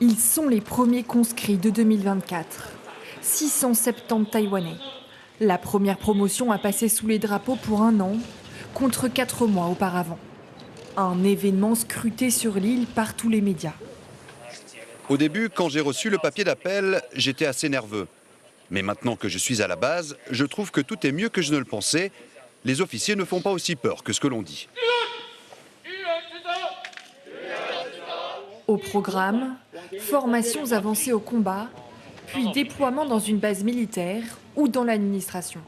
Ils sont les premiers conscrits de 2024. 670 Taïwanais. La première promotion a passé sous les drapeaux pour 1 an, contre 4 mois auparavant. Un événement scruté sur l'île par tous les médias. Au début, quand j'ai reçu le papier d'appel, j'étais assez nerveux. Mais maintenant que je suis à la base, je trouve que tout est mieux que je ne le pensais. Les officiers ne font pas aussi peur que ce que l'on dit. Au programme, formations avancées au combat, puis déploiement dans une base militaire ou dans l'administration.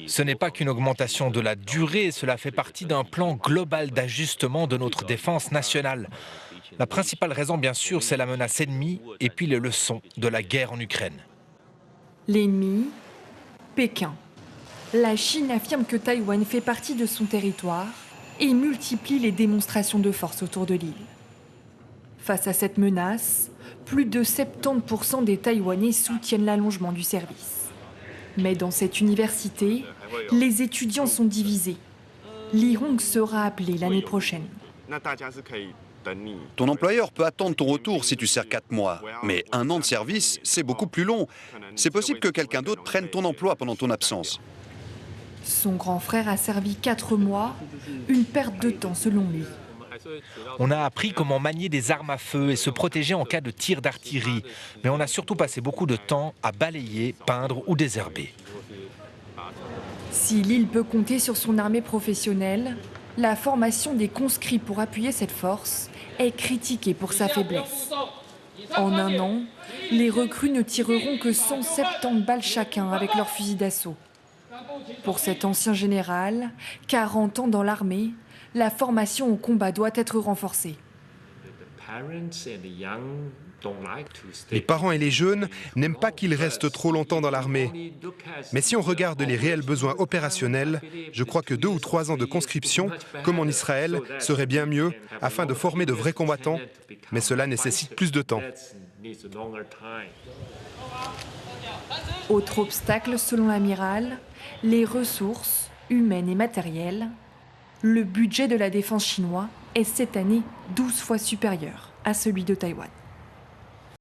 Ce n'est pas qu'une augmentation de la durée, cela fait partie d'un plan global d'ajustement de notre défense nationale. La principale raison, bien sûr, c'est la menace ennemie et puis les leçons de la guerre en Ukraine. L'ennemi, Pékin. La Chine affirme que Taïwan fait partie de son territoire et multiplie les démonstrations de force autour de l'île. Face à cette menace, plus de 70% des Taïwanais soutiennent l'allongement du service. Mais dans cette université, les étudiants sont divisés. Li Hong sera appelé l'année prochaine. Ton employeur peut attendre ton retour si tu sers 4 mois. Mais 1 an de service, c'est beaucoup plus long. C'est possible que quelqu'un d'autre prenne ton emploi pendant ton absence. Son grand frère a servi 4 mois, une perte de temps selon lui. On a appris comment manier des armes à feu et se protéger en cas de tir d'artillerie. Mais on a surtout passé beaucoup de temps à balayer, peindre ou désherber. Si l'île peut compter sur son armée professionnelle, la formation des conscrits pour appuyer cette force est critiquée pour sa faiblesse. En 1 an, les recrues ne tireront que 170 balles chacun avec leur fusil d'assaut. Pour cet ancien général, 40 ans dans l'armée, la formation au combat doit être renforcée. Les parents et les jeunes n'aiment pas qu'ils restent trop longtemps dans l'armée. Mais si on regarde les réels besoins opérationnels, je crois que 2 ou 3 ans de conscription, comme en Israël, serait bien mieux afin de former de vrais combattants. Mais cela nécessite plus de temps. Autre obstacle, selon l'amiral, les ressources humaines et matérielles. Le budget de la défense chinois est cette année 12 fois supérieur à celui de Taïwan.